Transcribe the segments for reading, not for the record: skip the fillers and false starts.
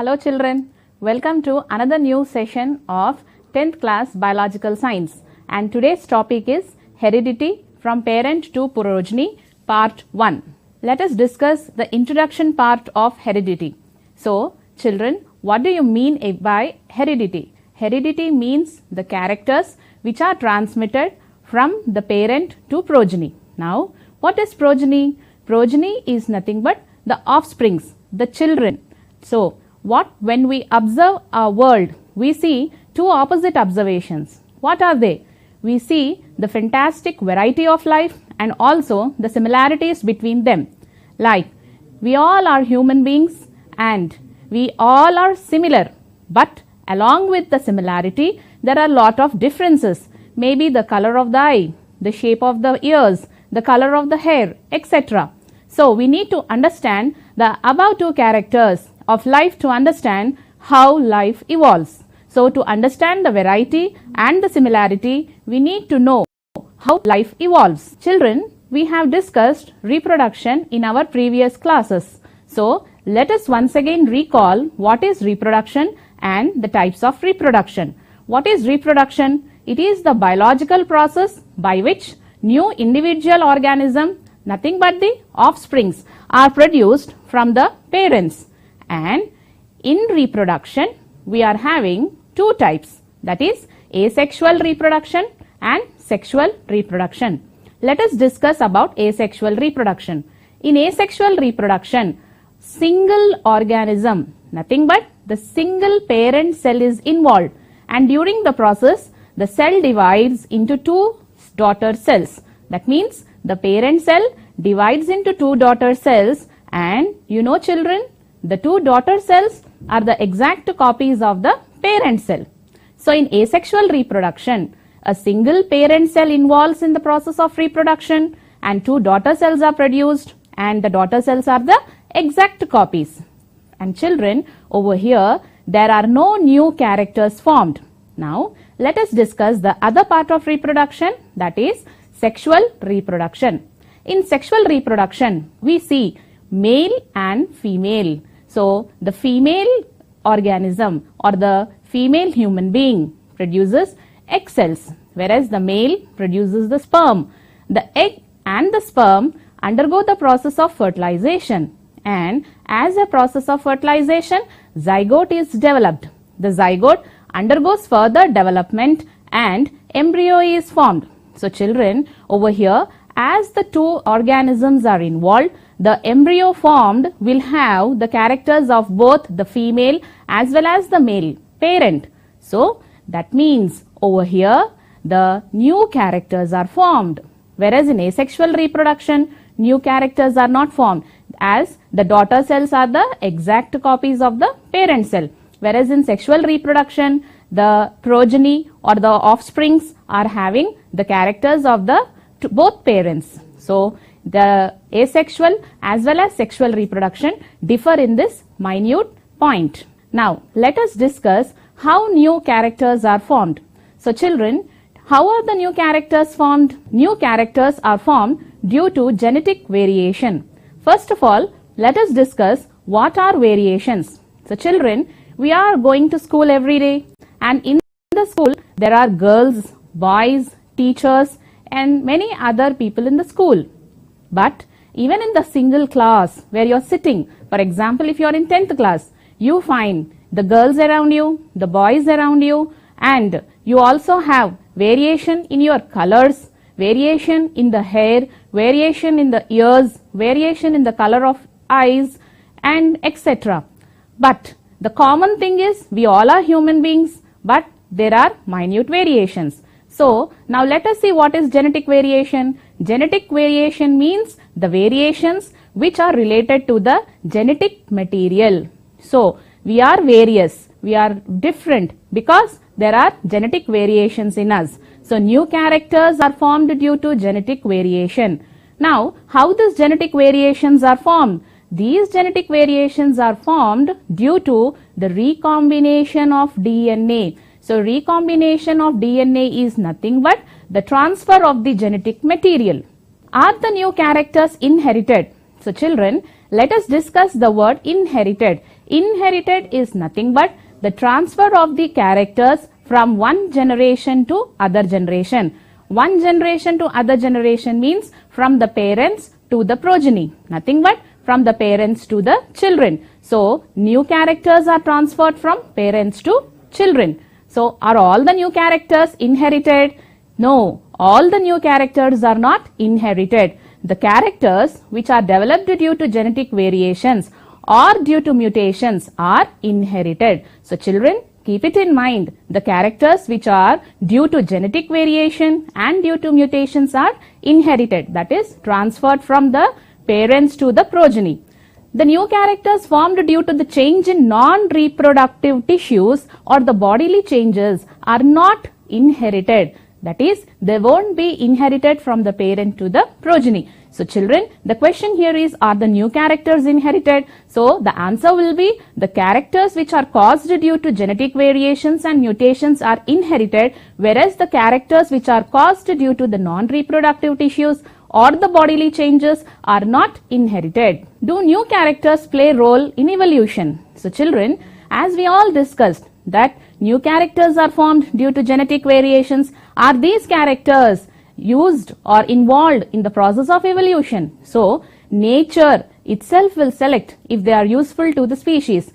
Hello children, welcome to another new session of 10th class biological science, and today's topic is heredity from parent to progeny part 1. Let us discuss the introduction part of heredity. So children, what do you mean by heredity? Heredity means the characters which are transmitted from the parent to progeny. Now what is progeny? Progeny is nothing but the offsprings, the children. So when we observe our world, we see two opposite observations. What are they? We see the fantastic variety of life and also the similarities between them. Like, we all are human beings and we all are similar, but along with the similarity, there are a lot of differences. Maybe the color of the eye, the shape of the ears, the color of the hair, etc. So we need to understand the above two characters of life to understand how life evolves. So to understand the variety and the similarity, we need to know how life evolves. Children, we have discussed reproduction in our previous classes. So let us once again recall what is reproduction and the types of reproduction. What is reproduction? It is the biological process by which new individual organism, nothing but the offsprings, are produced from the parents. And in reproduction, we are having two types, that is asexual reproduction and sexual reproduction. Let us discuss about asexual reproduction. In asexual reproduction, single organism, nothing but the single parent cell is involved, and during the process, the cell divides into two daughter cells. That means the parent cell divides into two daughter cells, and children, the two daughter cells are the exact copies of the parent cell. So in asexual reproduction, a single parent cell involves in the process of reproduction and two daughter cells are produced, and the daughter cells are the exact copies. And children, over here there are no new characters formed. Now let us discuss the other part of reproduction, that is sexual reproduction. In sexual reproduction, we see male and female. So the female organism or the female human being produces egg cells, whereas the male produces the sperm. The egg and the sperm undergo the process of fertilization, and as a process of fertilization, zygote is developed. The zygote undergoes further development and embryo is formed. So children, over here, as the two organisms are involved, the embryo formed will have the characters of both the female as well as the male parent. So that means over here the new characters are formed, whereas in asexual reproduction new characters are not formed, as the daughter cells are the exact copies of the parent cell, whereas in sexual reproduction the progeny or the offsprings are having the characters of the both parents. So the asexual as well as sexual reproduction differ in this minute point. Now let us discuss how new characters are formed. So children, how are the new characters formed? New characters are formed due to genetic variation. First of all, let us discuss what are variations. So children, we are going to school every day, and in the school there are girls, boys, teachers and many other people in the school. But even in the single class where you are sitting, for example, if you are in 10th class, you find the girls around you, the boys around you, and you also have variation in your colors, variation in the hair, variation in the ears, variation in the color of eyes, and etc. But the common thing is we all are human beings, but there are minute variations. So now let us see what is genetic variation. Genetic variation means the variations which are related to the genetic material. So we are various, we are different because there are genetic variations in us. So new characters are formed due to genetic variation. Now how these genetic variations are formed? These genetic variations are formed due to the recombination of DNA. So recombination of DNA is nothing but the transfer of the genetic material. Are the new characters inherited? So children, let us discuss the word inherited. Inherited is nothing but the transfer of the characters from one generation to other generation. One generation to other generation means from the parents to the progeny, nothing but from the parents to the children. So, new characters are transferred from parents to children. So, are all the new characters inherited? No, all the new characters are not inherited. The characters which are developed due to genetic variations or due to mutations are inherited. So, children, keep it in mind, the characters which are due to genetic variation and due to mutations are inherited, that is transferred from the parents to the progeny. The new characters formed due to the change in non-reproductive tissues or the bodily changes are not inherited. That is, they won't be inherited from the parent to the progeny. So, children, the question here is, are the new characters inherited? So, the answer will be the characters which are caused due to genetic variations and mutations are inherited, whereas the characters which are caused due to the non-reproductive tissues or the bodily changes are not inherited. Do new characters play a role in evolution? So, children, as we all discussed that new characters are formed due to genetic variations, are these characters used or involved in the process of evolution? So, nature itself will select if they are useful to the species.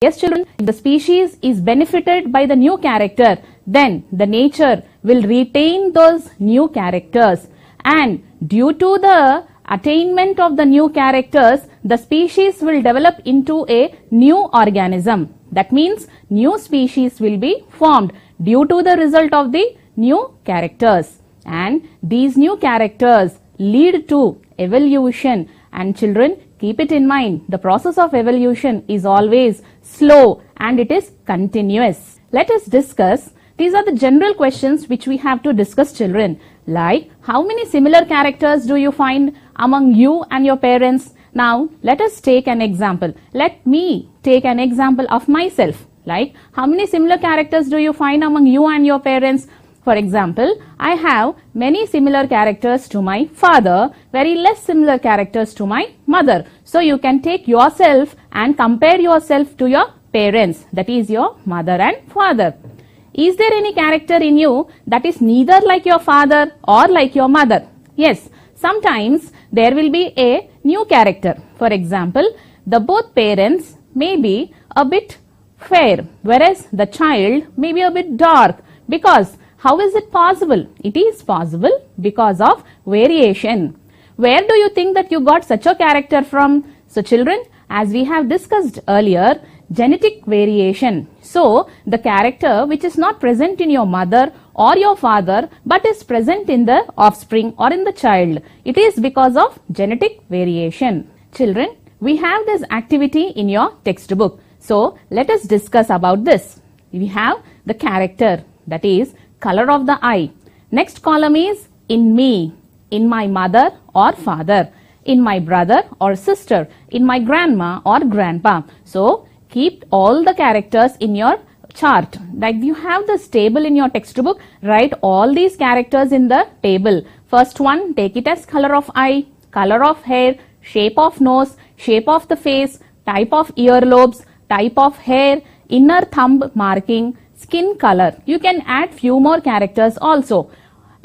Yes, children, if the species is benefited by the new character, then the nature will retain those new characters, and due to the attainment of the new characters, the species will develop into a new organism. That means new species will be formed due to the result of the new characters, and these new characters lead to evolution. And children, keep it in mind, the process of evolution is always slow and it is continuous. Let us discuss, these are the general questions which we have to discuss, children, like how many similar characters do you find among you and your parents? Now, let us take an example. Let me take an example of myself. Like, how many similar characters do you find among you and your parents? For example, I have many similar characters to my father, very less similar characters to my mother. So, you can take yourself and compare yourself to your parents, that is your mother and father. Is there any character in you that is neither like your father or like your mother? Yes, sometimes there will be a new character. For example, the both parents may be a bit fair, whereas the child may be a bit dark. Because how is it possible? It is possible because of variation. Where do you think that you got such a character from? So, children, as we have discussed earlier, genetic variation. So, the character which is not present in your mother or your father but is present in the offspring or in the child, it is because of genetic variation. Children, we have this activity in your textbook. So, let us discuss about this. We have the character, that is color of the eye. Next column is in me, in my mother or father, in my brother or sister, in my grandma or grandpa. So, keep all the characters in your chart. Like you have this table in your textbook, write all these characters in the table. First one, take it as color of eye, color of hair, shape of nose, shape of the face, type of earlobes, type of hair, inner thumb marking, skin color. You can add few more characters also.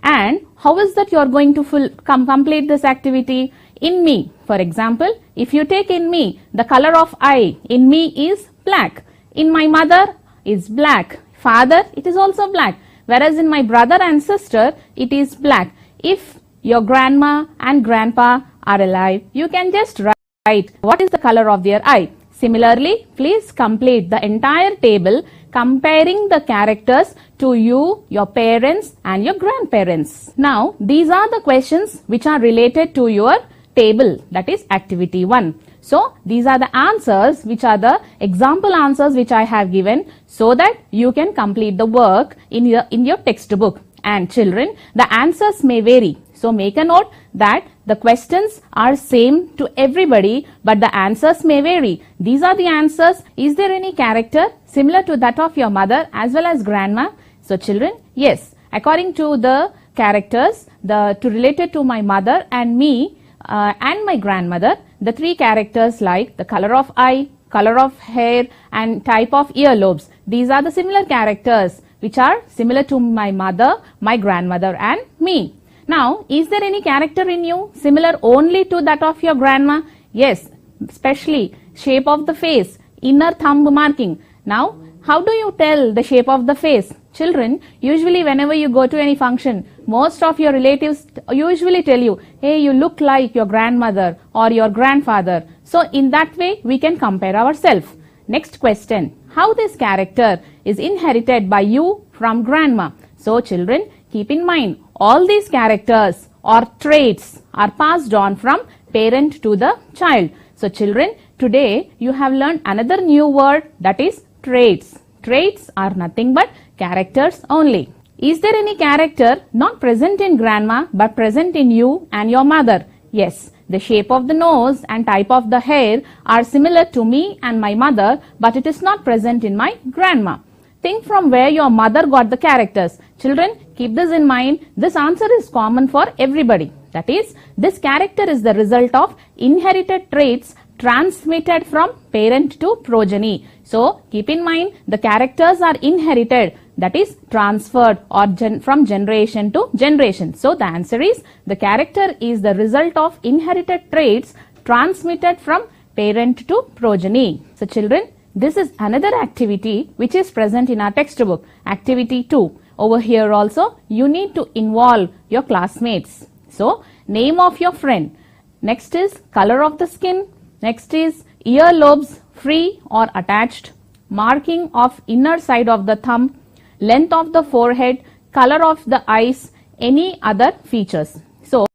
And how is that you are going to complete this activity? In me, for example, if you take in me, the color of eye in me is black. In my mother is black. Father, it is also black. Whereas in my brother and sister, it is black. If your grandma and grandpa are alive, you can just write what is the color of their eye. Similarly, please complete the entire table comparing the characters to you, your parents and your grandparents. Now, these are the questions which are related to your table, that is activity 1. So, these are the answers which are the example answers which I have given so that you can complete the work in your textbook. And children, the answers may vary. So, make a note that the questions are same to everybody but the answers may vary. These are the answers. Is there any character similar to that of your mother as well as grandma? So, children, yes, according to the characters related to my mother and me and my grandmother, the 3 characters like the color of eye, color of hair and type of earlobes. These are the similar characters which are similar to my mother, my grandmother and me. Now, is there any character in you similar only to that of your grandma? Yes, especially shape of the face, inner thumb marking. Now, how do you tell the shape of the face? Children, usually whenever you go to any function, most of your relatives usually tell you, hey, you look like your grandmother or your grandfather. So, in that way, we can compare ourselves. Next question, how this character is inherited by you from grandma? So, children, keep in mind, all these characters or traits are passed on from parent to the child. So, children, today you have learned another new word, that is traits. Traits are nothing but characters only. Is there any character not present in grandma but present in you and your mother? Yes, the shape of the nose and type of the hair are similar to me and my mother, but it is not present in my grandma. Think from where your mother got the characters. Children, keep this in mind. This answer is common for everybody. That is, this character is the result of inherited traits transmitted from parent to progeny. So, keep in mind, the characters are inherited, that is transferred or from generation to generation. So, the answer is, the character is the result of inherited traits transmitted from parent to progeny. So, children, this is another activity which is present in our textbook, activity 2. Over here also, you need to involve your classmates. So, name of your friend. Next is color of the skin. Next is earlobes free or attached. Marking of inner side of the thumb. Length of the forehead. Color of the eyes. Any other features. So,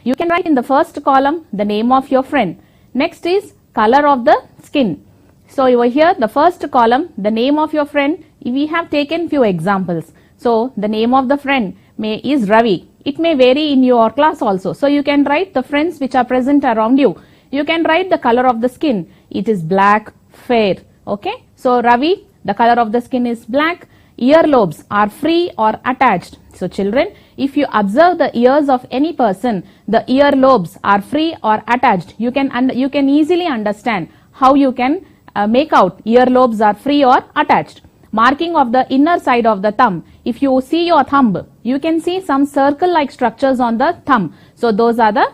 you can write in the first column the name of your friend. Next is color of the skin. So, over here the first column, the name of your friend, we have taken few examples. So, the name of the friend is Ravi. It may vary in your class also. So, you can write the friends which are present around you. You can write the color of the skin. It is black, fair. Okay. So, Ravi, the color of the skin is black. Earlobes are free or attached. So, children, if you observe the ears of any person, the earlobes are free or attached. You can easily understand how you can make out earlobes are free or attached. Marking of the inner side of the thumb. If you see your thumb, you can see some circle-like structures on the thumb. So, those are the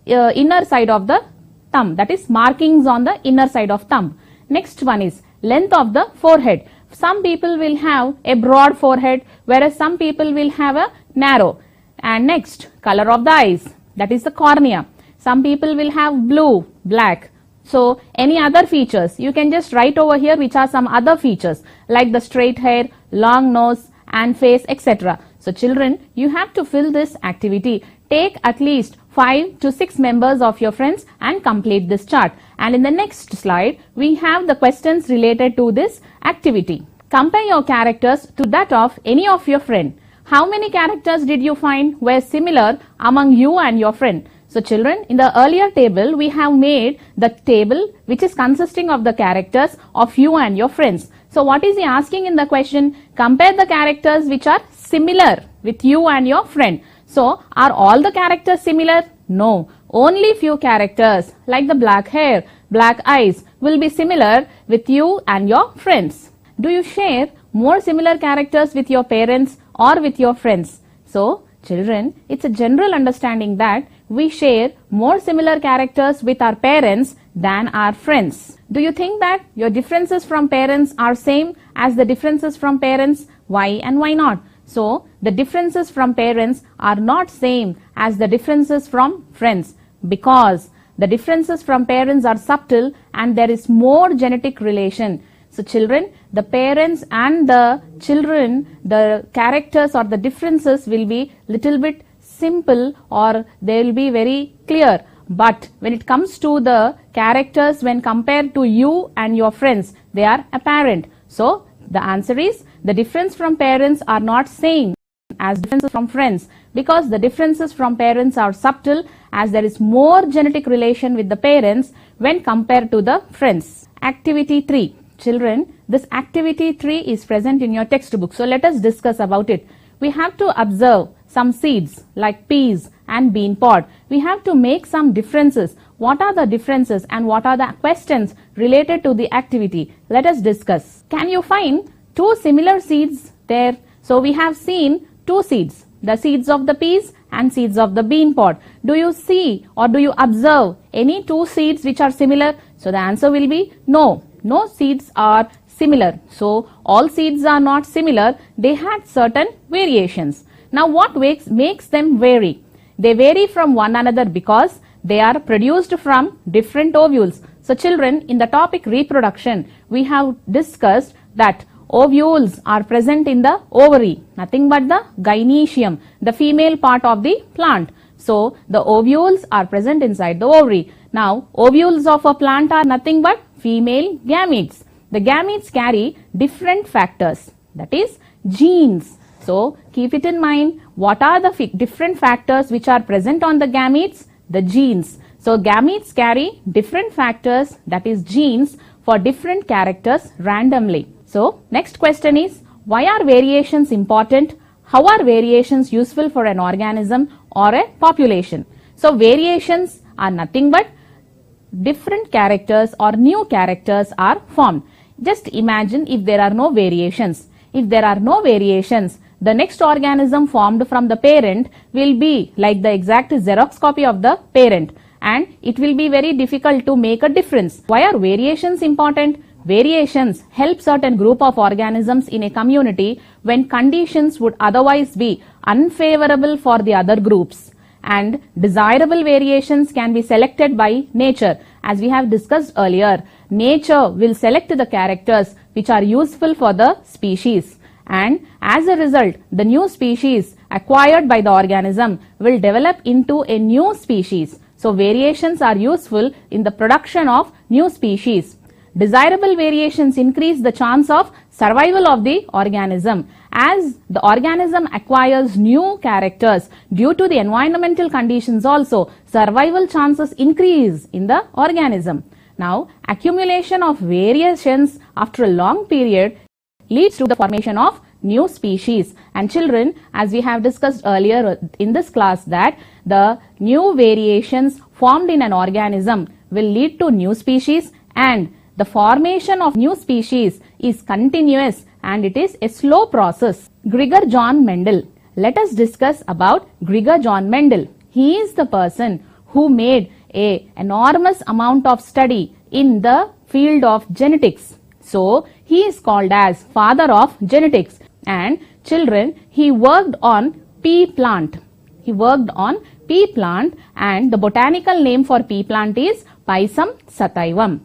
inner side of the thumb, that is markings on the inner side of thumb. Next one is length of the forehead. Some people will have a broad forehead, whereas some people will have a narrow. And next, color of the eyes, that is the cornea. Some people will have blue, black. So, any other features, you can just write over here which are some other features like the straight hair, long nose and face, etc. So, children, you have to fill this activity. Take at least 5 to 6 members of your friends and complete this chart. And in the next slide, we have the questions related to this activity. Compare your characters to that of any of your friend. How many characters did you find were similar among you and your friend? So, children, in the earlier table, we have made the table which is consisting of the characters of you and your friends. So, what is he asking in the question? Compare the characters which are similar with you and your friend. So, are all the characters similar? No. Only few characters like the black hair, black eyes will be similar with you and your friends. Do you share more similar characters with your parents or with your friends? So, children, it's a general understanding that we share more similar characters with our parents than our friends. Do you think that your differences from parents are same as the differences from parents? Why and why not? So, the differences from parents are not same as the differences from friends because the differences from parents are subtle and there is more genetic relation. So, children, the parents and the children, the characters or the differences will be little bit simple or they will be very clear. But when it comes to the characters when compared to you and your friends, they are apparent. So, the answer is the difference from parents are not same as differences from friends because the differences from parents are subtle as there is more genetic relation with the parents when compared to the friends. Activity 3. Children, this activity 3 is present in your textbook. So, let us discuss about it. We have to observe some seeds like peas and bean pod. We have to make some differences. What are the differences and what are the questions related to the activity? Let us discuss. Can you find two similar seeds there? So we have seen two seeds, the seeds of the peas and seeds of the bean pod. Do you see or do you observe any two seeds which are similar? So the answer will be no. No seeds are similar. So all seeds are not similar. They had certain variations. Now what makes them vary? They vary from one another because they are produced from different ovules. So children, in the topic reproduction, we have discussed that ovules are present in the ovary, nothing but the gynoecium, the female part of the plant. So the ovules are present inside the ovary. Now ovules of a plant are nothing but female gametes. The gametes carry different factors, that is genes. So keep it in mind, what are the different factors which are present on the gametes? The genes. So gametes carry different factors, that is genes, for different characters randomly. So next question is, why are variations important? How are variations useful for an organism or a population? So variations are nothing but different characters or new characters are formed. Just imagine if there are no variations. If there are no variations, the next organism formed from the parent will be like the exact Xerox copy of the parent, and it will be very difficult to make a difference. Why are variations important? Variations help certain group of organisms in a community when conditions would otherwise be unfavorable for the other groups, and desirable variations can be selected by nature. As we have discussed earlier, nature will select the characters which are useful for the species, and as a result, the new species acquired by the organism will develop into a new species. So variations are useful in the production of new species. Desirable variations increase the chance of survival of the organism. As the organism acquires new characters due to the environmental conditions also, survival chances increase in the organism. Now, accumulation of variations after a long period leads to the formation of new species. And children, as we have discussed earlier in this class, that the new variations formed in an organism will lead to new species, and the formation of new species is continuous and it is a slow process. Gregor John Mendel. Let us discuss about Gregor John Mendel. He is the person who made an enormous amount of study in the field of genetics. So he is called as father of genetics. And children, he worked on pea plant. He worked on pea plant, and the botanical name for pea plant is Pisum sativum.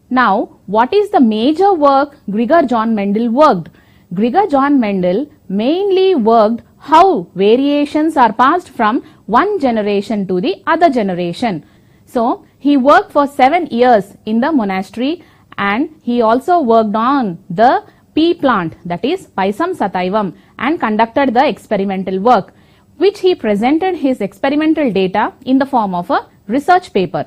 Now, what is the major work Gregor John Mendel worked? Gregor John Mendel mainly worked how variations are passed from one generation to the other generation. So, he worked for 7 years in the monastery, and he also worked on the pea plant, that is Pisum sativum, and conducted the experimental work, which he presented his experimental data in the form of a research paper.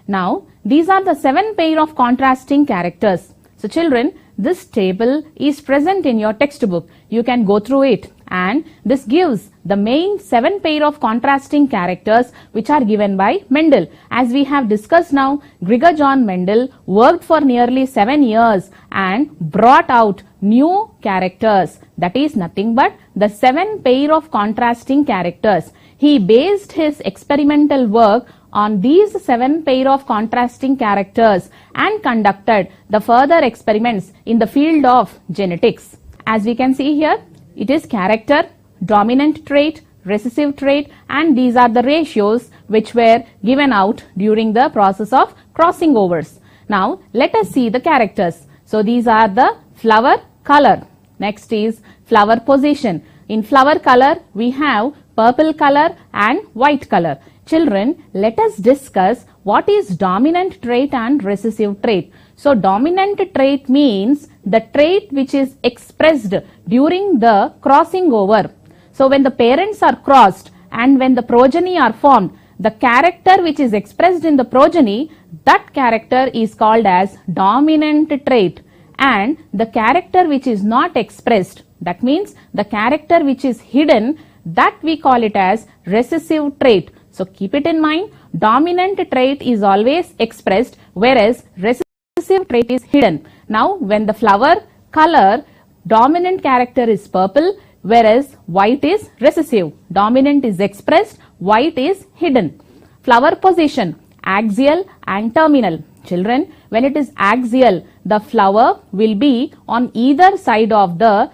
Now, these are the 7 pair of contrasting characters. So children, this table is present in your textbook. You can go through it, and this gives the main 7 pair of contrasting characters which are given by Mendel. As we have discussed now, Gregor John Mendel worked for nearly 7 years and brought out new characters. That is nothing but the 7 pair of contrasting characters. He based his experimental work on these 7 pair of contrasting characters and conducted the further experiments in the field of genetics. As we can see here, it is character, dominant trait, recessive trait, and these are the ratios which were given out during the process of crossing overs. Now, let us see the characters. So, these are the flower color. Next is flower position. In flower color, we have purple color and white color. Children, let us discuss what is dominant trait and recessive trait. So, dominant trait means the trait which is expressed during the crossing over. So, when the parents are crossed and when the progeny are formed, the character which is expressed in the progeny, that character is called as dominant trait. And the character which is not expressed, that means the character which is hidden, that we call it as recessive trait. So keep it in mind, dominant trait is always expressed, whereas recessive trait is hidden. Now when the flower color, dominant character is purple, whereas white is recessive. Dominant is expressed, white is hidden. Flower position, axial and terminal. Children, when it is axial, the flower will be on either side of the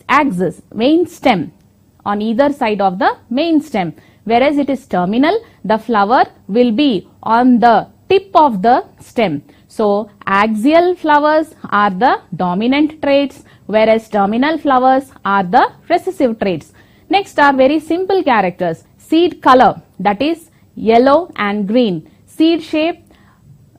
axis, main stem, on either side of the main stem. Whereas it is terminal, the flower will be on the tip of the stem. So axial flowers are the dominant traits, whereas terminal flowers are the recessive traits. Next are very simple characters. Seed color, that is yellow and green. Seed shape,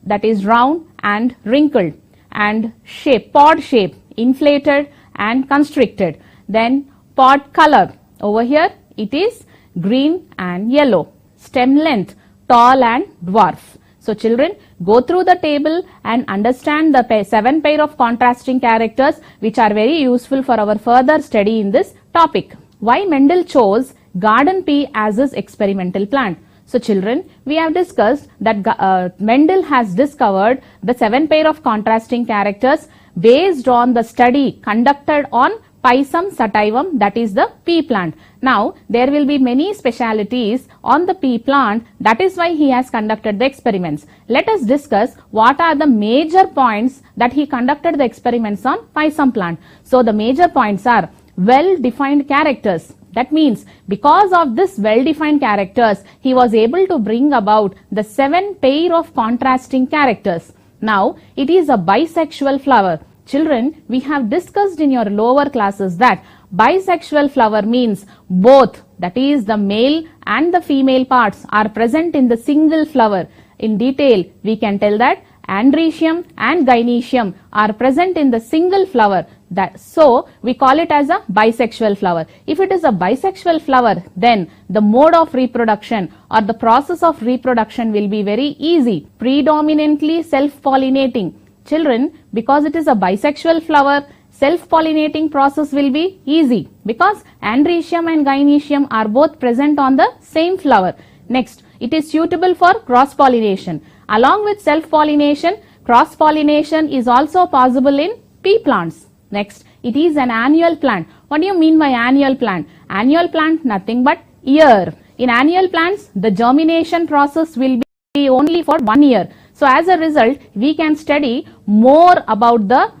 that is round and wrinkled. And shape, pod shape, inflated and constricted. Then pod color, over here it is green and yellow. Stem length, tall and dwarf. So children, go through the table and understand the 7 pair of contrasting characters, which are very useful for our further study in this topic. Why Mendel chose garden pea as his experimental plant? So children, we have discussed that Mendel has discovered the 7 pair of contrasting characters based on the study conducted on Pisum sativum, that is the pea plant. Now there will be many specialities on the pea plant, that is why he has conducted the experiments. Let us discuss what are the major points that he conducted the experiments on Pisum plant. So the major points are well-defined characters. That means because of this well-defined characters, he was able to bring about the 7 pair of contrasting characters. Now it is a bisexual flower. Children, we have discussed in your lower classes that bisexual flower means both, that is the male and the female parts are present in the single flower. In detail, we can tell that androecium and gynoecium are present in the single flower. So we call it as a bisexual flower. If it is a bisexual flower, then the mode of reproduction or the process of reproduction will be very easy, predominantly self-pollinating. Children, because it is a bisexual flower, self-pollinating process will be easy because androecium and gynoecium are both present on the same flower. Next, it is suitable for cross-pollination. Along with self-pollination, cross-pollination is also possible in pea plants. Next, it is an annual plant. What do you mean by annual plant? Annual plant, nothing but year. In annual plants, the germination process will be only for 1 year. So as a result, we can study more about the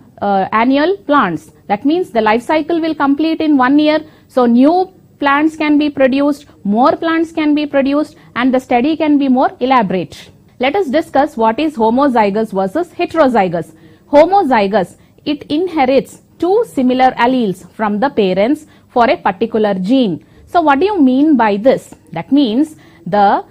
annual plants. That means the life cycle will complete in 1 year. So new plants can be produced, more plants can be produced, and the study can be more elaborate. Let us discuss what is homozygous versus heterozygous. Homozygous, it inherits 2 similar alleles from the parents for a particular gene. So what do you mean by this? That means the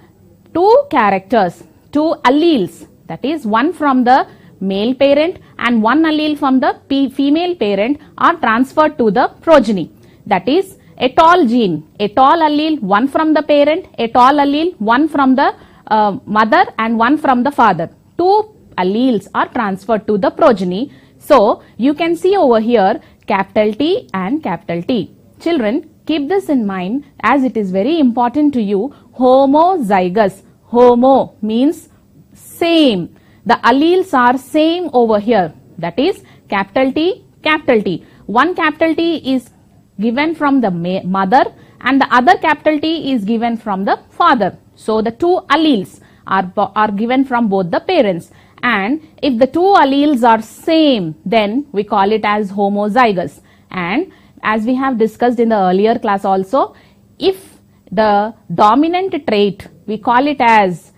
2 characters, 2 alleles, that is one from the male parent and one allele from the female parent are transferred to the progeny. That is a tall gene, a tall allele, one from the parent, a tall allele, one from the mother and one from the father. 2 alleles are transferred to the progeny. So you can see over here capital T and capital T. Children, keep this in mind as it is very important to you. Homozygous. Homo means same. The alleles are same over here. That is capital T, capital T. One capital T is given from the mother and the other capital T is given from the father. So the 2 alleles are given from both the parents. And if the 2 alleles are same, then we call it as homozygous. And as we have discussed in the earlier class also, if the dominant trait, we call it as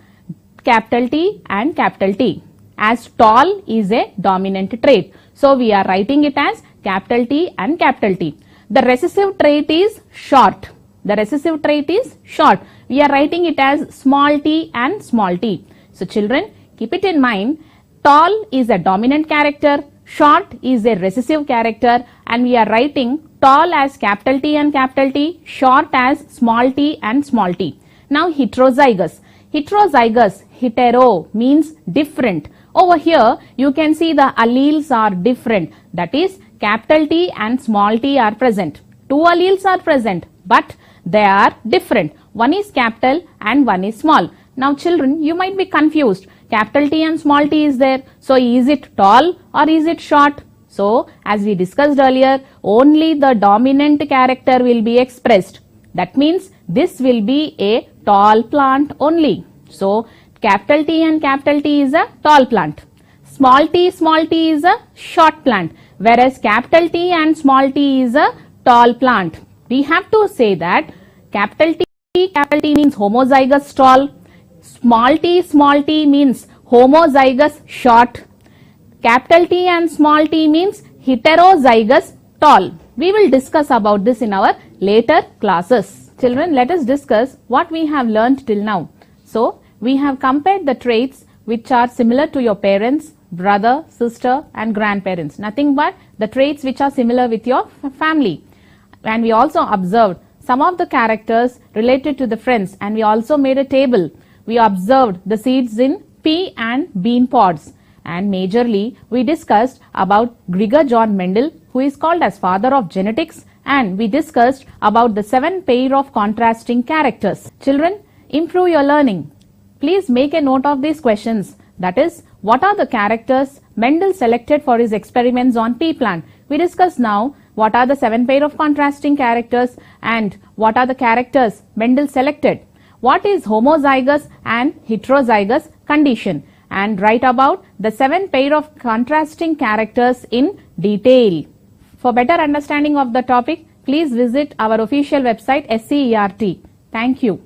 capital T and capital T, as tall is a dominant trait. So we are writing it as capital T and capital T. The recessive trait is short. The recessive trait is short. We are writing it as small t and small t. So children, keep it in mind, tall is a dominant character, short is a recessive character, and we are writing tall as capital T and capital T, short as small t and small t. Now heterozygous. Heterozygous, hetero means different. Over here you can see the alleles are different. That is capital T and small t are present. 2 alleles are present, but they are different. One is capital and one is small. Now children, you might be confused. Capital T and small t is there. So is it tall or is it short? So as we discussed earlier, only the dominant character will be expressed. That means this will be a tall plant only. So capital T and capital T is a tall plant. Small t is a short plant, whereas capital T and small t is a tall plant. We have to say that capital T means homozygous tall, small t means homozygous short, capital T and small t means heterozygous tall. We will discuss about this in our later classes. Children, let us discuss what we have learned till now. So, we have compared the traits which are similar to your parents, brother, sister and grandparents. Nothing but the traits which are similar with your family. And we also observed some of the characters related to the friends, and we also made a table. We observed the seeds in pea and bean pods. And majorly we discussed about Gregor John Mendel, who is called as father of genetics, and we discussed about the 7 pair of contrasting characters. Children, improve your learning. Please make a note of these questions. That is, what are the characters Mendel selected for his experiments on pea plant? We discussed now what are the 7 pair of contrasting characters and what are the characters Mendel selected. What is homozygous and heterozygous condition? And write about the 7 pair of contrasting characters in detail. For better understanding of the topic, please visit our official website SIET. Thank you.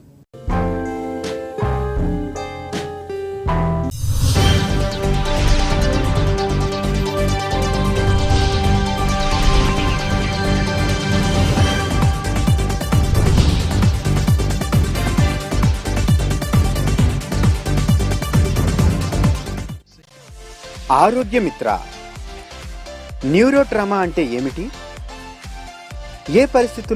ఆరోగ్య మిత్ర. న్యూరోట్రామా అంటే ఏమిటి? ఏ పరిస్థితుల్లో